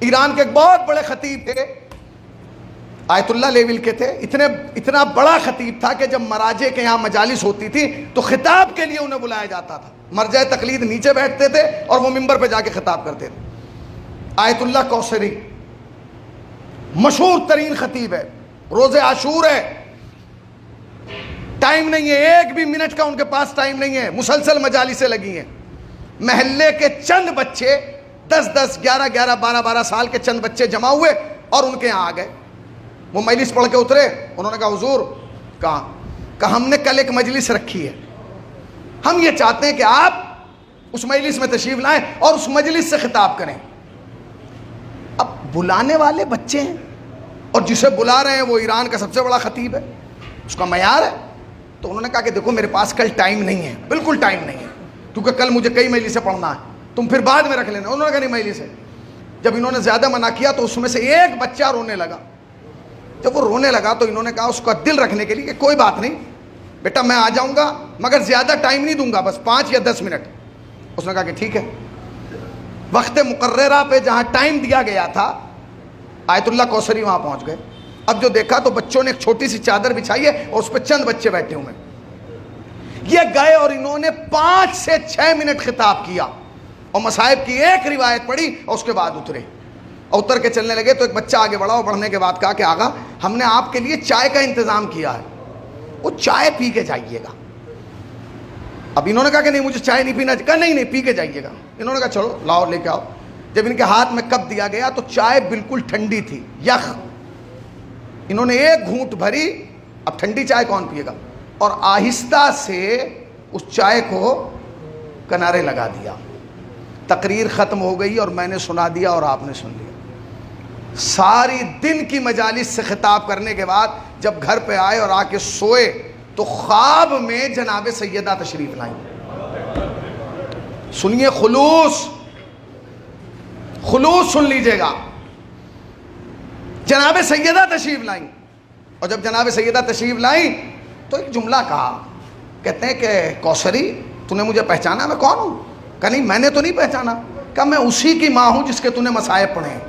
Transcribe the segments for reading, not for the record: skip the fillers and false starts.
ایران کے ایک بہت بڑے خطیب تھے, آیت اللہ لیول کے تھے, اتنا بڑا خطیب تھا کہ جب مراجع کے یہاں مجالس ہوتی تھی تو خطاب کے لیے انہیں بلایا جاتا تھا. مرجع تقلید نیچے بیٹھتے تھے اور وہ ممبر پہ جا کے خطاب کرتے تھے. آیت اللہ کوثری مشہور ترین خطیب ہے, روز عاشور ہے, ٹائم نہیں ہے, ایک بھی منٹ کا ان کے پاس ٹائم نہیں ہے, مسلسل مجالسیں لگی ہیں. محلے کے چند بچے 10 11 12 سال کے چند بچے جمع ہوئے اور ان کے یہاں آ گئے. وہ مجلس پڑھ کے اترے, انہوں نے کہا حضور کہا ہم نے کل ایک مجلس رکھی ہے, ہم یہ چاہتے ہیں کہ آپ اس مجلس میں تشریف لائیں اور اس مجلس سے خطاب کریں. اب بلانے والے بچے ہیں اور جسے بلا رہے ہیں وہ ایران کا سب سے بڑا خطیب ہے, اس کا معیار ہے. تو انہوں نے کہا کہ دیکھو میرے پاس کل ٹائم نہیں ہے, بالکل ٹائم نہیں ہے, کیونکہ کل مجھے کئی مجلسیں پڑھنا ہے, تم پھر بعد میں رکھ لینا. انہوں نے کہا نہیں مجلس ہے. جب انہوں نے زیادہ منع کیا تو اس میں سے ایک بچہ رونے لگا. جب وہ رونے لگا تو انہوں نے کہا اس کا دل رکھنے کے لیے کہ کوئی بات نہیں بیٹا میں آ جاؤں گا مگر زیادہ ٹائم نہیں دوں گا, بس 5 یا 10 منٹ. اس نے کہا کہ ٹھیک ہے. وقت مقررہ پہ جہاں ٹائم دیا گیا تھا آیت اللہ کوثری وہاں پہنچ گئے. اب جو دیکھا تو بچوں نے ایک چھوٹی سی چادر بچھائی ہے اور اس پہ چند بچے بیٹھے ہوئے. یہ گئے اور انہوں نے 5 سے 6 منٹ خطاب کیا اور مصائب کی ایک روایت پڑھی اور اس کے بعد اترے. اور اتر کے چلنے لگے تو ایک بچہ آگے بڑھا اور بڑھنے کے بعد کہا کہ آقا ہم نے آپ کے لیے چائے کا انتظام کیا ہے, وہ چائے پی کے جائیے گا. اب انہوں نے کہا کہ نہیں مجھے چائے نہیں پینا, کہا نہیں پی کے جائیے گا. انہوں نے کہا چلو لاؤ لے کے آؤ. جب ان کے ہاتھ میں کپ دیا گیا تو چائے بالکل ٹھنڈی تھی, یخ. انہوں نے ایک گھونٹ بھری, اب ٹھنڈی چائے کون پیے گا, اور آہستہ سے اس چائے کو کنارے لگا دیا. تقریر ختم ہو گئی اور میں نے سنا دیا اور آپ نے سن لیا. ساری دن کی مجالس سے خطاب کرنے کے بعد جب گھر پہ آئے اور آ کے سوئے تو خواب میں جناب سیدہ تشریف لائیں. سنیے, خلوص سن لیجئے گا. جناب سیدہ تشریف لائیں اور جب جناب سیدہ تشریف لائیں تو ایک جملہ کہا, کہتے ہیں کہ کوثری تو نے مجھے پہچانا میں کون ہوں؟ کہا نہیں میں نے تو نہیں پہچانا. کہا میں اسی کی ماں ہوں جس کے تو نے مصائب پڑھے ہیں.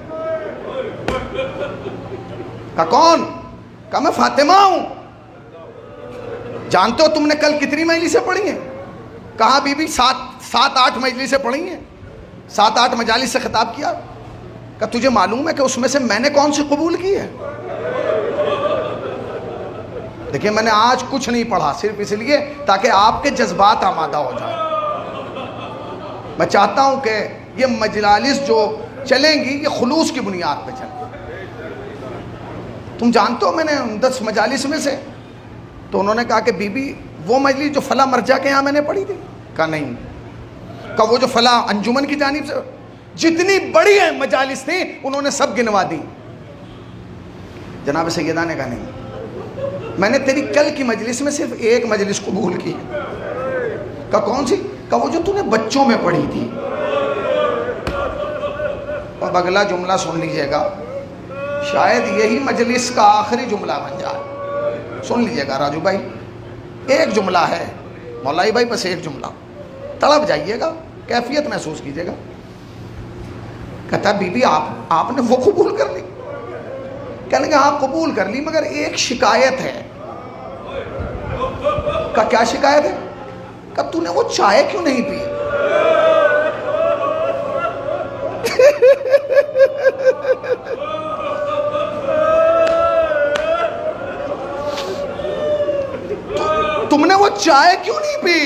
کہا کون؟ کہا میں فاطمہ ہوں. جانتے ہو تم نے کل کتنی مجلسیں پڑھی ہیں؟ کہا بی بی 7-8 مجلسیں پڑھی ہیں, 7-8 مجالس سے خطاب کیا. کہ تجھے معلوم ہے کہ اس میں سے میں نے کون سی قبول کی ہے؟ دیکھیں میں نے آج کچھ نہیں پڑھا صرف اس لیے تاکہ آپ کے جذبات آمادہ ہو جائیں. میں چاہتا ہوں کہ یہ مجالس جو چلیں گی یہ خلوص کی بنیاد پہ چلیں. تم جانتے ہو میں نے 10 مجالس میں سے, تو انہوں نے کہا کہ بی بی وہ مجلس جو فلاں مرجع کے یہاں میں نے پڑھی تھی؟ کہا نہیں. کہا وہ جو فلاں انجمن کی جانب سے, جتنی بڑی مجالس تھیں انہوں نے سب گنوا دی. جناب سیدہ نے کہا نہیں میں نے تیری کل کی مجلس میں صرف ایک مجلس قبول کی. کہا کون سی؟ کہا وہ جو تو نے بچوں میں پڑھی تھی. اب اگلا جملہ سن لیجئے گا, شاید یہی مجلس کا آخری جملہ بن جائے. سن لیجئے گا راجو بھائی, ایک جملہ ہے, مولائی بھائی بس ایک جملہ, تڑپ جائیے گا, کیفیت محسوس کیجئے گا. کہتا بی بی آپ نے وہ قبول کر لی؟ کہنے کہ ہاں قبول کر لی مگر ایک شکایت ہے. کہا کیا شکایت ہے؟ کہا تو نے وہ چائے کیوں نہیں پی؟ تم نے وہ چائے کیوں نہیں پی؟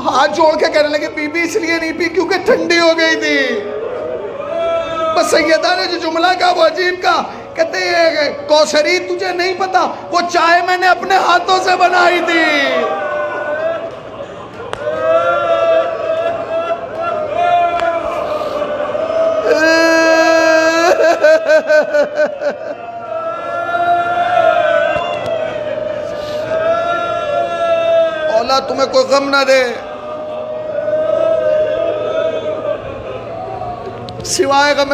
ہاتھ جوڑ کے کہنے لگے بی بی اس لیے نہیں پی کیونکہ ٹھنڈی ہو گئی تھی. بس سیدہ نے جو جملہ کہا وہ عجیب کہا, کہتے ہیں کوثری تجھے نہیں پتا وہ چائے میں نے اپنے ہاتھوں سے بنائی تھی. اولا تمہیں کوئی غم نہ دے سوائے غم